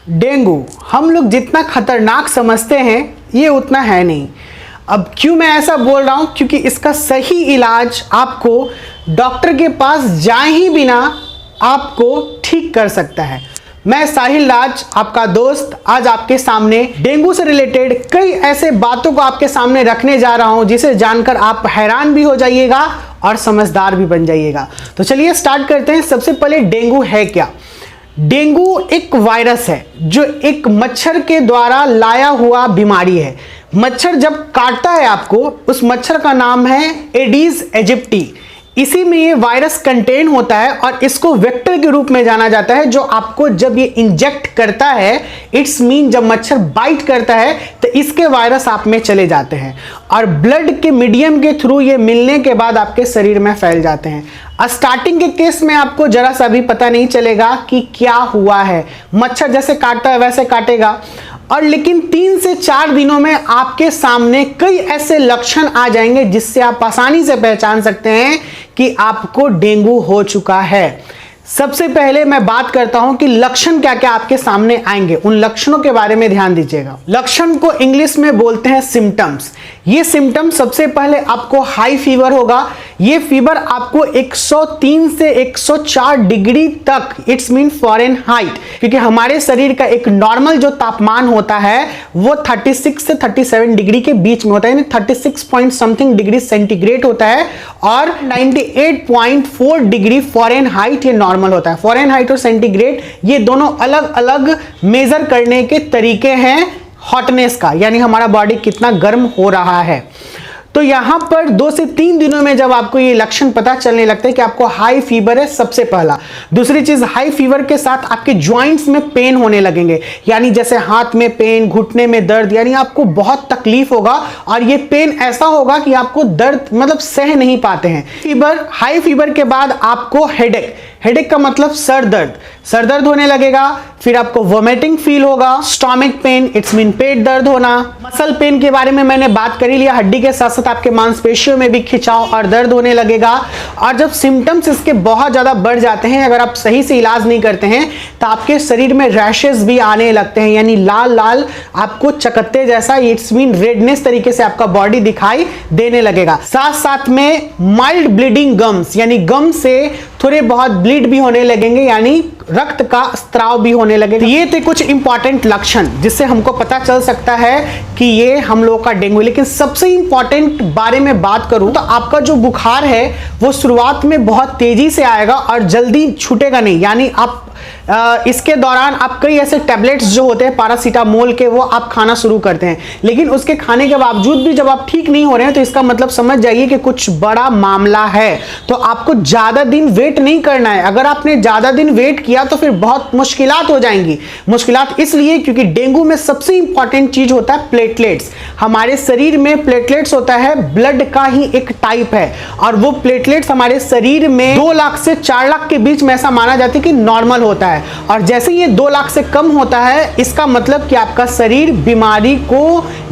Dengue हम लोग जितना खतरनाक समझते हैं ये उतना है नहीं। अब क्यों मैं ऐसा बोल रहा हूं? क्योंकि इसका सही इलाज आपको डॉक्टर के पास जाए ही बिना आपको ठीक कर सकता है। मैं साहिल राज आपका दोस्त आज आपके सामने डेंगू से रिलेटेड कई ऐसे बातों को आपके सामने रखने जा रहा हूं जिसे जानकर आप हैरान भी हो जाइएगा और समझदार भी बन जाइएगा। तो चलिए स्टार्ट करते हैं। सबसे पहले डेंगू है क्या? डेंगू एक वायरस है जो एक मच्छर के द्वारा लाया हुआ बीमारी है। मच्छर जब काटता है आपको, उस मच्छर का नाम है एडीज एजिप्टी। इसी में ये वायरस कंटेन होता है और इसको वेक्टर के रूप में जाना जाता है, जो आपको जब ये इंजेक्ट करता है, इट्स मीन जब मच्छर बाइट करता है तो इसके वायरस आप में चले जाते हैं और ब्लड के मीडियम के थ्रू ये मिलने के बाद आपके शरीर में फैल जाते हैं। स्टार्टिंग के केस में आपको जरा सा भी पता नहीं चलेगा कि क्या हुआ है, मच्छर जैसे काटता है वैसे काटेगा, और लेकिन 3 से 4 दिनों में आपके सामने कई ऐसे लक्षण आ जाएंगे जिससे आप आसानी से पहचान सकते हैं कि आपको डेंगू हो चुका है। सबसे पहले मैं बात करता हूं कि लक्षण क्या क्या आपके सामने आएंगे। उन लक्षणों के बारे में ध्यान दीजिएगा। लक्षण को इंग्लिश में बोलते हैं सिम्टम्स। ये सिम्टम्स सबसे पहले आपको हाई फीवर होगा। ये फीवर आपको 103 से 104 डिग्री तक, इट्स मीन फ़ारेनहाइट, क्योंकि हमारे शरीर का एक नॉर्मल जो तापमान होता है वो 36 से 37 डिग्री के बीच में होता है, यानी 36 पॉइंट समथिंग डिग्री सेंटीग्रेड होता है और 98.4 डिग्री फ़ारेनहाइट ये नॉर्मल होता है। फ़ारेनहाइट और सेंटीग्रेड ये दोनों अलग अलग मेजर करने के तरीके हैं हॉटनेस का, यानी हमारा बॉडी कितना गर्म हो रहा है। तो यहां पर 2 से 3 दिनों में जब आपको ये लक्षण पता चलने लगते हैं कि आपको हाई फीवर है, सबसे पहला। दूसरी चीज, हाई फीवर के साथ आपके जॉइंट्स में पेन होने लगेंगे, यानी जैसे हाथ में पेन, घुटने में दर्द, यानी आपको बहुत तकलीफ होगा और ये पेन ऐसा होगा कि आपको दर्द मतलब सह नहीं पाते हैं। फीवर, हाई फीवर के बाद आपको हेडेक, हेडेक का मतलब सर दर्द होने लगेगा। फिर आपको वोमिटिंग फील होगा, स्टोमक पेन, इट्स मीन पेट दर्द होना। मसल पेन के बारे में मैंने बात कर ही लिया, हड्डी के साथ साथ आपके मांसपेशियों में भी खिंचाव और दर्द होने लगेगा। और जब सिम्टम्स इसके बहुत ज्यादा बढ़ जाते हैं, अगर आप सही से इलाज नहीं करते हैं तो आपके शरीर में रैशेस भी आने लगते हैं, यानी लाल लाल आपको चकत्ते जैसा, इट्स मीन रेडनेस तरीके से आपका बॉडी दिखाई देने लगेगा। साथ साथ में माइल्ड ब्लीडिंग गम्स, यानी गम से थोड़े बहुत ब्लीड भी होने लगेंगे, यानी रक्त का स्त्राव भी होने लगेगा। ये थे कुछ इंपॉर्टेंट लक्षण जिससे हमको पता चल सकता है कि ये हम लोगों का डेंगू। लेकिन सबसे इंपॉर्टेंट बारे में बात करूं तो आपका जो बुखार है वो शुरुआत में बहुत तेजी से आएगा और जल्दी छूटेगा नहीं, यानी आप इसके दौरान आप कई ऐसे टैबलेट्स जो होते हैं पैरासीटामोल के, वो आप खाना शुरू करते हैं, लेकिन उसके खाने के बावजूद भी जब आप ठीक नहीं हो रहे हैं तो इसका मतलब समझ जाइए कि कुछ बड़ा मामला है। तो आपको ज्यादा दिन वेट नहीं करना है। अगर आपने ज्यादा दिन वेट किया तो फिर बहुत मुश्किलात हो जाएंगी। मुश्किलात इसलिए क्योंकि डेंगू में सबसे इंपॉर्टेंट चीज होता है प्लेटलेट्स। हमारे शरीर में प्लेटलेट्स होता है, ब्लड का ही एक टाइप है, और वो प्लेटलेट्स हमारे शरीर में 2 लाख से 4 लाख के बीच में ऐसा माना जाता है कि नॉर्मल होता है। और जैसे ये 2 लाख से कम होता है, इसका मतलब कि आपका शरीर बीमारी को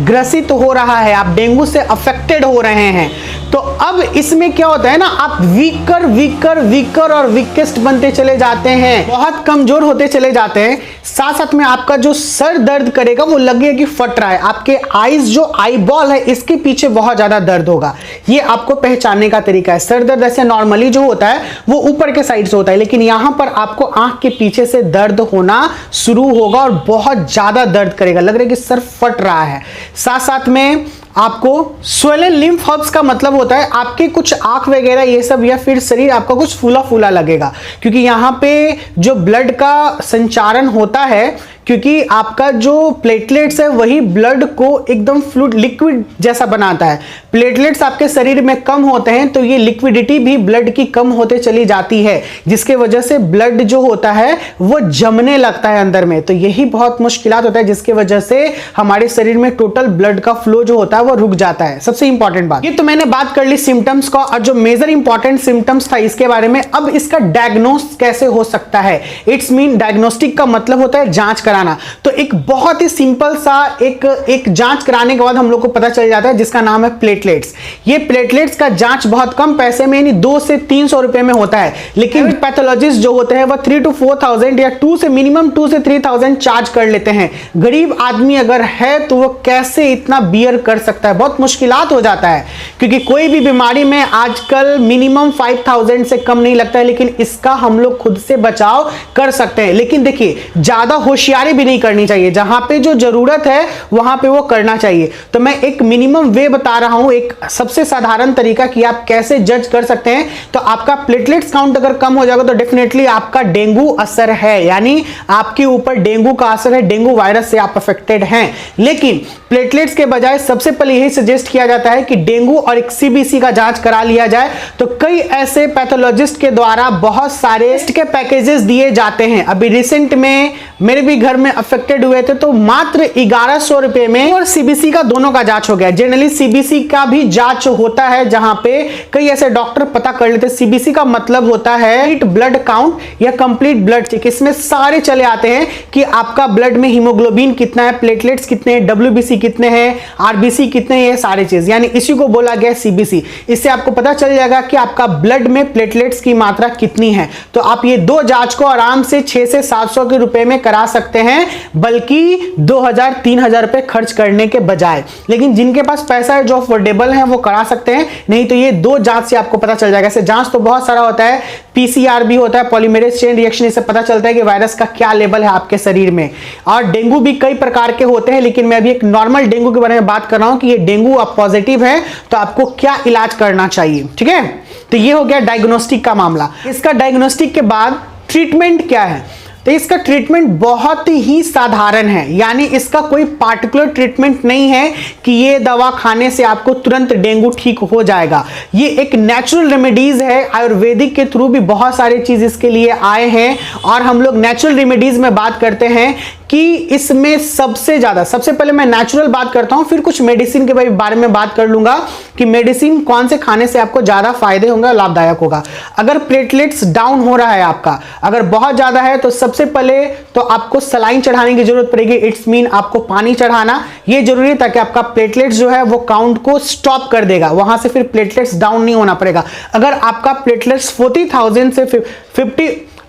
ग्रसित हो रहा है, आप डेंगू से अफेक्टेड हो रहे हैं। तो अब इसमें क्या होता है ना, आप वीकर और वीकेस्ट बनते चले जाते हैं, बहुत कमजोर होते चले जाते हैं। साथ साथ में आपका जो सर दर्द करेगा वो लगेगा कि फट रहा है। आपके आईज, जो आई बॉल है, इसके पीछे बहुत ज्यादा दर्द होगा। ये आपको पहचानने का तरीका है। सर दर्द ऐसे नॉर्मली जो होता है वो ऊपर के साइड से होता है, लेकिन यहां पर आपको आंख के पीछे से दर्द होना शुरू होगा और बहुत ज्यादा दर्द करेगा, लग रहा है कि सर फट रहा है। साथ साथ में आपको स्वेलन लिम्फ हब्स का मतलब होता है आपके कुछ आंख वगैरह ये सब, या फिर शरीर आपका कुछ फूला फूला लगेगा, क्योंकि यहां पे जो ब्लड का संचारण होता है, क्योंकि आपका जो प्लेटलेट्स है वही ब्लड को एकदम फ्लूइड लिक्विड जैसा बनाता है। प्लेटलेट्स आपके शरीर में कम होते हैं तो ये लिक्विडिटी भी ब्लड की कम होते चली जाती है, जिसके वजह से ब्लड जो होता है वो जमने लगता है अंदर में। तो यही बहुत मुश्किलात होता है, जिसके वजह से हमारे शरीर में टोटल ब्लड का फ्लो जो होता है वो रुक जाता है। सबसे इंपॉर्टेंट बात ये तो मैंने बात कर ली सिम्टम्स का, और जो मेजर इंपॉर्टेंट सिम्टम्स था इसके बारे में। अब इसका डायग्नोस कैसे हो सकता है? इट्स मीन डायग्नोस्टिक का मतलब होता है जांच करा कराना। तो एक बहुत ही सिंपल सा एक जांच कराने के बाद हम लोग को पता चल जाता है जिसका नाम है प्लेटलेट्स। ये प्लेटलेट्स का जांच बहुत कम पैसे में यानी 200 से 300 रुपए में होता है, लेकिन पैथोलॉजिस्ट जो होते हैं वह 3 to 4,000 या 2 से 3,000 चार्ज कर लेते हैं। गरीब आदमी अगर है तो वो कैसे इतना बियर कर सकता है, बहुत मुश्किलात हो जाता है, क्योंकि कोई भी बीमारी में आजकल मिनिमम 5,000 से कम नहीं लगता है, लेकिन इसका हम लोग खुद से बचाव कर सकते हैं। लेकिन देखिए ज्यादा होशियारी भी नहीं करनी चाहिए, जहां पे जो जरूरत है वहां पे वो करना चाहिए। तो मैं एक मिनिमम वे बता रहा हूं, एक सबसे साधारण तरीका कि आप कैसे जज कर सकते हैं। तो आपका प्लेटलेट्स काउंट अगर कम हो जाएगा तो डेफिनेटली आपका डेंगू असर है, यानी आपके ऊपर डेंगू का असर है, डेंगू वायरस से आप अफेक्टेड हैं। लेकिन प्लेटलेट्स के बजाय सबसे पहले यही सजेस्ट किया जाता है कि डेंगू और एक सीबीसी का जांच करा लिया जाए। तो कई ऐसे पैथोलॉजिस्ट के द्वारा बहुत सारे टेस्ट के पैकेजेस दिए जाते हैं। अभी रिसेंट में मेरे भी घर में अफेक्टेड हुए थे तो मात्र 1100 रुपए में और सीबीसी का दोनों का जांच हो गया। जनरली सीबीसी का भी जांच होता है जहां पे कई ऐसे डॉक्टर पता कर लेते हैं। सीबीसी का मतलब होता है ब्लड काउंट या कंप्लीट ब्लड चेक। इसमें सारे चले आते हैं कि आपका ब्लड में हीमोग्लोबिन कितना है, प्लेटलेट्स कितने हैं, डब्ल्यूबीसी कितने हैं, आरबीसी कितने हैं, ये सारे चीज, यानी इसी को बोला गया सीबीसी। इससे आपको पता चल जाएगा कि आपका ब्लड में प्लेटलेट्स की मात्रा कितनी है। तो आप ये दो जांच को आराम से 600 से 700 के रुपए में करा सकते हैं, बल्कि 2,000-3,000 रुपए खर्च करने के बजाय। लेकिन जिनके पास पैसा है, जो अफोर्डेबल है, वो करा सकते हैं, नहीं तो ये दो जांच से आपको पता चल जाएगा। ऐसे जांच तो बहुत सारा होता है, पीसीआर भी होता है, पॉलीमरेज चेन रिएक्शन, इससे पता चलता है कि वायरस का क्या लेवल है आपके शरीर में। और डेंगू भी कई प्रकार के होते हैं, लेकिन मैं अभी एक नॉर्मल डेंगू के बारे में बात कर रहा हूं कि ये डेंगू आप पॉजिटिव है तो आपको क्या इलाज करना चाहिए। ठीक है, तो ये हो गया डायग्नोस्टिक का मामला। इसका डायग्नोस्टिक के बाद ट्रीटमेंट क्या है? तो इसका ट्रीटमेंट बहुत ही साधारण है, यानी इसका कोई पार्टिकुलर ट्रीटमेंट नहीं है कि ये दवा खाने से आपको तुरंत डेंगू ठीक हो जाएगा। ये एक नेचुरल रेमेडीज है। आयुर्वेदिक के थ्रू भी बहुत सारे चीज इसके लिए आए हैं, और हम लोग नेचुरल रेमेडीज में बात करते हैं कि इसमें सबसे पहले मैं नेचुरल बात करता हूं, फिर कुछ मेडिसिन के बारे में बात कर लूंगा कि मेडिसिन कौन से खाने से आपको ज्यादा फायदे होंगे, लाभदायक होगा। अगर प्लेटलेट्स डाउन हो रहा है आपका, अगर बहुत ज्यादा है, तो सबसे पहले तो आपको सलाइन चढ़ाने की जरूरत पड़ेगी। इट्स मीन आपको पानी चढ़ाना ये जरूरी है, ताकि आपका प्लेटलेट्स जो है वो काउंट को स्टॉप कर देगा, वहां से फिर प्लेटलेट्स डाउन नहीं होना पड़ेगा। अगर आपका प्लेटलेट्स 40,000 से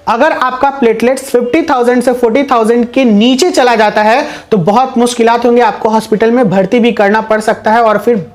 50,000 से 40,000 के नीचे चला जाता है तो बहुत मुश्किलात होंगे, आपको हॉस्पिटल में भर्ती भी करना पड़ सकता है, और फिर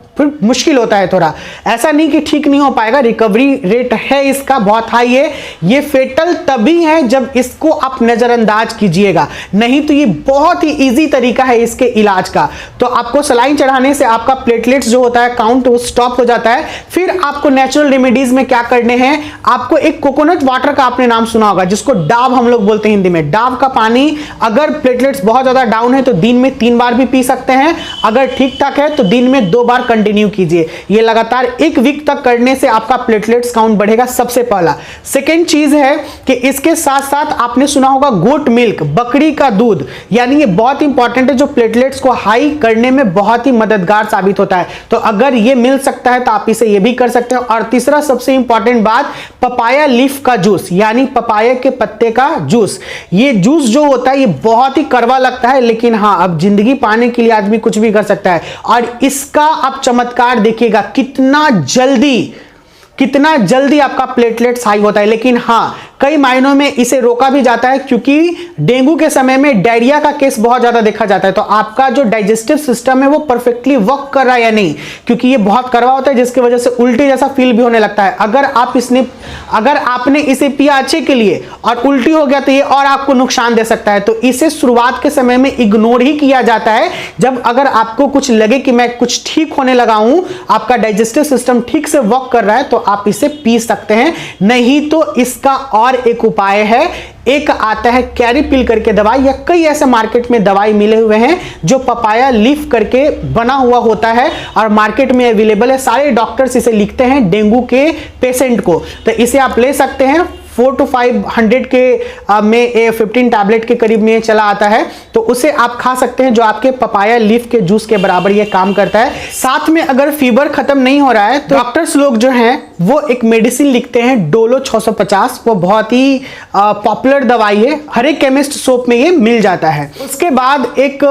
मुश्किल होता है थोड़ा। ऐसा नहीं कि ठीक नहीं हो पाएगा, रिकवरी रेट है इसका बहुत हाई है। ये फेटल तभी है जब इसको आप नजरअंदाज कीजिएगा, नहीं तो ये बहुत ही इजी तरीका है इसके इलाज का। तो आपको सलाइन चढ़ाने से आपका प्लेटलेट्स जो होता है काउंट वो स्टॉप हो जाता है। फिर आपको नेचुरल रेमेडीज में क्या करने हैं, आपको एक कोकोनट वाटर का आपने नाम सुना होगा, जिसको डाव हम लोग बोलते हैं हिंदी में। डाव का पानी अगर प्लेटलेट्स बहुत ज्यादा डाउन है तो दिन में 3 बार भी पी सकते हैं, अगर ठीक ठाक है तो दिन में 2 बार कंटिन्यू कीजिए। ये लगातार 1 वीक तक करने से आपका प्लेटलेट्स काउंट बढ़ेगा, सबसे पहला। सेकेंड चीज है कि इसके साथ साथ आपने सुना होगा गोट मिल्क, बकरी का दूध, यानी ये बहुत इंपॉर्टेंट है, जो प्लेटलेट्स को हाई करने में बहुत ही मददगार साबित होता है। तो अगर ये मिल सकता है तो आप इसे ये भी कर सकते हैं। और तीसरा सबसे इंपॉर्टेंट बात, पपाया लीफ का जूस, यानी पपाया के पत्ते का जूस। ये जूस जो होता है ये बहुत ही कड़वा लगता है, लेकिन हाँ, अब जिंदगी पाने के लिए आदमी कुछ भी कर सकता है। और इसका आप चमत्कार देखिएगा, कितना जल्दी आपका प्लेटलेट्स हाई होता है। लेकिन हाँ, कई मायनों में इसे रोका भी जाता है, क्योंकि डेंगू के समय में डायरिया का केस बहुत ज्यादा देखा जाता है। तो आपका जो डाइजेस्टिव सिस्टम है वो परफेक्टली वर्क कर रहा है या नहीं, क्योंकि ये बहुत कड़वा होता है, जिसकी वजह से उल्टी जैसा फील भी होने लगता है। अगर आपने इसे पिया अच्छे के लिए और उल्टी हो गया तो ये और आपको नुकसान दे सकता है। तो इसे शुरुआत के समय में इग्नोर ही किया जाता है। जब अगर आपको कुछ लगे कि मैं कुछ ठीक होने लगा हूं, आपका डाइजेस्टिव सिस्टम ठीक से वर्क कर रहा है, तो आप इसे पी सकते हैं। नहीं तो इसका और एक उपाय है, एक आता है कैरी पिल करके दवाई, या कई ऐसे मार्केट में दवाई मिले हुए हैं जो पपाया लीफ करके बना हुआ होता है और मार्केट में अवेलेबल है। सारे डॉक्टर्स इसे लिखते हैं डेंगू के पेशेंट को, तो इसे आप ले सकते हैं। 400 to 500 के में 15 टैबलेट के करीब में चला आता है, तो उसे आप खा सकते हैं, जो आपके पपाया लीफ के जूस के बराबर ये काम करता है। साथ में अगर फीवर खत्म नहीं हो रहा है तो डॉक्टर्स लोग जो हैं वो एक मेडिसिन लिखते हैं डोलो 650, वो बहुत ही पॉपुलर दवाई है, हर एक केमिस्ट शॉप में ये मिल जाता है। उसके बाद एक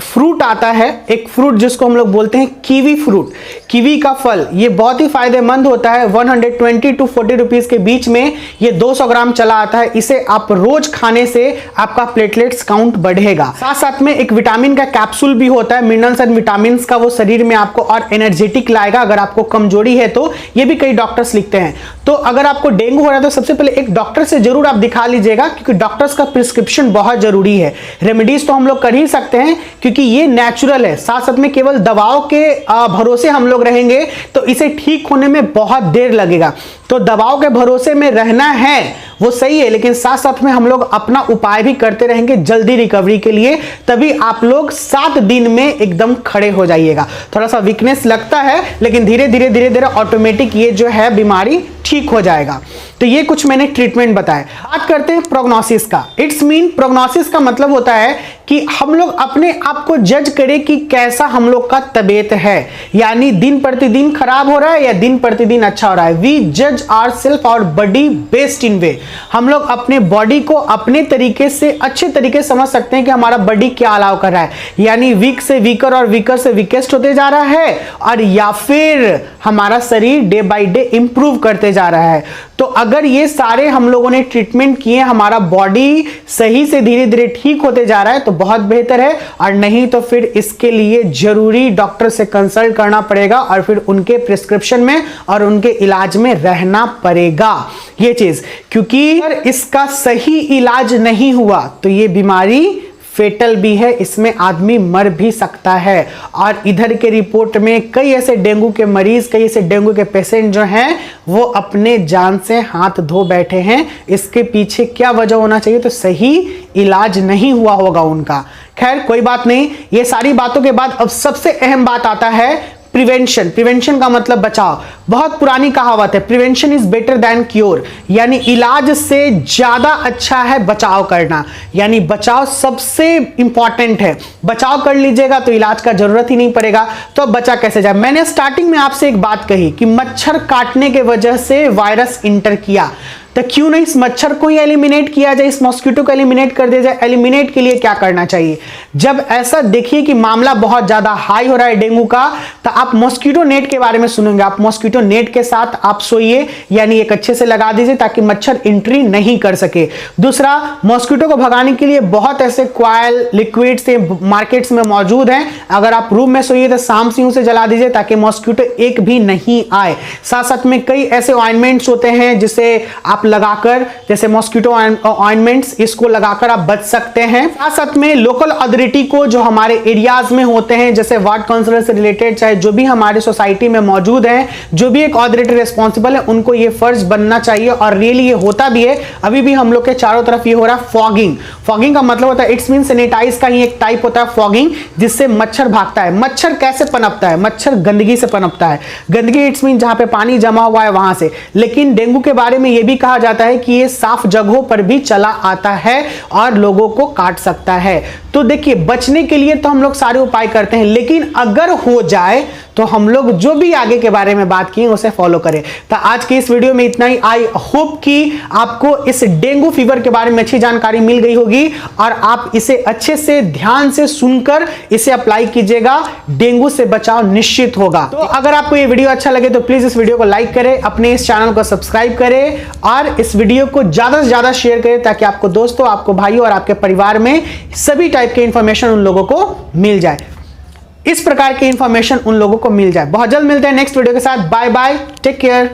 फ्रूट आता है, एक फ्रूट जिसको हम लोग बोलते हैं कीवी फ्रूट, कीवी का फल, ये बहुत ही फायदेमंद होता है। 120 to 40 रुपीज के बीच में ये 200 ग्राम चला आता है। इसे आप रोज खाने से आपका प्लेटलेट्स काउंट बढ़ेगा। साथ साथ में एक विटामिन का कैप्सूल भी होता है, मिनरल्स एंड विटामिन का, वो शरीर में आपको और एनर्जेटिक लाएगा। अगर आपको कमजोरी है तो ये भी कई डॉक्टर्स लिखते हैं। तो अगर आपको डेंगू हो रहा है तो सबसे पहले एक डॉक्टर से जरूर आप दिखा लीजिएगा, क्योंकि डॉक्टर्स का प्रिस्क्रिप्शन बहुत जरूरी है। रेमेडीज तो हम लोग कर ही सकते हैं क्योंकि ये नेचुरल है, साथ साथ में केवल दवाओं के भरोसे हम लोग रहेंगे तो इसे ठीक होने में बहुत देर लगेगा। तो दवाओं के भरोसे में रहना है वो सही है, लेकिन साथ साथ में हम लोग अपना उपाय भी करते रहेंगे जल्दी रिकवरी के लिए, तभी आप लोग 7 दिन में एकदम खड़े हो जाइएगा। थोड़ा सा वीकनेस लगता है लेकिन धीरे धीरे ऑटोमेटिक ये जो है बीमारी ठीक हो जाएगा। तो ये कुछ मैंने ट्रीटमेंट बताए। बात करते हैं प्रोग्नोसिस का। इट्स मीन प्रोग्नोसिस का मतलब होता है कि हम लोग अपने आप को जज करें कि कैसा हम लोग का तबीयत है, यानी दिन प्रतिदिन खराब हो रहा है या दिन प्रतिदिन अच्छा हो रहा है। वी जज आवरसेल्फ और बॉडी बेस्ड इन वे। हम लोग अपने बॉडी को अपने तरीके से अच्छे तरीके से समझ सकते हैं कि हमारा बॉडी क्या अलाउ कर रहा है, यानी वीक से वीकर और वीकर से वीकेस्ट होते जा रहा है, और या फिर हमारा शरीर डे बाय डे इंप्रूव करते जा रहा है। तो अगर ये सारे हम लोगों ने ट्रीटमेंट किए, हमारा बॉडी सही से धीरे धीरे ठीक होते जा रहा है तो बहुत बेहतर है, और नहीं तो फिर इसके लिए जरूरी डॉक्टर से कंसल्ट करना पड़ेगा और फिर उनके प्रिस्क्रिप्शन में और उनके इलाज में रहना पड़ेगा ये चीज। क्योंकि अगर इसका सही इलाज नहीं हुआ तो ये बीमारी फेटल भी है, इसमें आदमी मर भी सकता है। और इधर के रिपोर्ट में कई ऐसे डेंगू के मरीज, कई ऐसे डेंगू के पेशेंट जो हैं वो अपने जान से हाथ धो बैठे हैं। इसके पीछे क्या वजह होना चाहिए? तो सही इलाज नहीं हुआ होगा उनका। खैर कोई बात नहीं। ये सारी बातों के बाद अब सबसे अहम बात आता है प्रिवेंशन। प्रिवेंशन का मतलब बचाव। बहुत पुरानी कहावत है, prevention is better than cure, यानी इलाज से ज्यादा अच्छा है बचाव करना, यानी बचाव सबसे इंपॉर्टेंट है। बचाव कर लीजिएगा तो इलाज का जरूरत ही नहीं पड़ेगा। तो अब बचा कैसे जाए? मैंने स्टार्टिंग में आपसे एक बात कही कि मच्छर काटने के वजह से वायरस इंटर किया, तो क्यों नहीं इस मच्छर को ही एलिमिनेट किया जाए, इस मॉस्किटो को एलिमिनेट कर दिया जाए। एलिमिनेट के लिए क्या करना चाहिए? जब ऐसा देखिए कि मामला बहुत ज्यादा हाई हो रहा है डेंगू का, तो आप मॉस्किटो नेट के बारे में सुनेंगे। आप मॉस्किटो नेट के साथ आप सोइए, यानी एक अच्छे से लगा दीजिए ताकि मच्छर एंट्री नहीं कर सके। दूसरा, मॉस्किटो को भगाने के लिए बहुत ऐसे कॉइल लिक्विड से मार्केट्स में मौजूद हैं। अगर आप रूम में सोइए तो शाम से उसे जला दीजिए ताकि मॉस्किटो एक भी नहीं आए। साथ साथ में कई ऐसे ऑइंटमेंट्स होते हैं जिसे आप लगाकर, जैसे मॉस्किटो ऑइंटमेंट्स, इसको लगाकर आप बच सकते हैं। साथ साथ में लोकल अथॉरिटी को जो हमारे एरियाज में होते हैं, जैसे वार्ड काउंसिलर से रिलेटेड, चाहे जो भी हमारे सोसाइटी में मौजूद हैं, जो भी एक अथॉरिटी रिस्पॉन्सिबल है, उनको ये फर्ज बनना चाहिए। और रियली ये होता भी है। अभी भी हम लोग के चारों तरफ ये हो रहा है फॉगिंग। फॉगिंग का मतलब होता है, इट्स मीन सैनिटाइज का ही एक टाइप होता है फॉगिंग, जिससे मच्छर भागता है। मच्छर कैसे पनपता है? मच्छर गंदगी से पनपता है। गंदगी इट्स मीन जहां पे पानी जमा हुआ है वहां से। लेकिन डेंगू के बारे में यह भी कहा जाता है कि ये साफ जगहों पर भी चला आता है और लोगों को काट सकता है। तो देखिए, बचने के लिए तो हम लोग सारे उपाय करते हैं, लेकिन अगर हो जाए तो हम लोग जो भी आगे के बारे में बात की उसे फॉलो करें। तो आज की इस वीडियो में इतना ही। आई होप कि आपको इस डेंगू फीवर के बारे में अच्छी जानकारी मिल गई होगी और आप इसे अच्छे से ध्यान से सुनकर इसे अप्लाई कीजिएगा। डेंगू से बचाव निश्चित होगा। तो अगर आपको ये वीडियो अच्छा लगे तो प्लीज इस वीडियो को लाइक करें, अपने इस चैनल को सब्सक्राइब करें और इस वीडियो को ज्यादा से ज्यादा शेयर करें ताकि आपको दोस्तों, आपको भाइयों और आपके परिवार में सभी टाइप के इंफॉर्मेशन उन लोगों को मिल जाए। इस प्रकार की इंफॉर्मेशन उन लोगों को मिल जाए। बहुत जल्द मिलते हैं नेक्स्ट वीडियो के साथ। Bye bye, take care.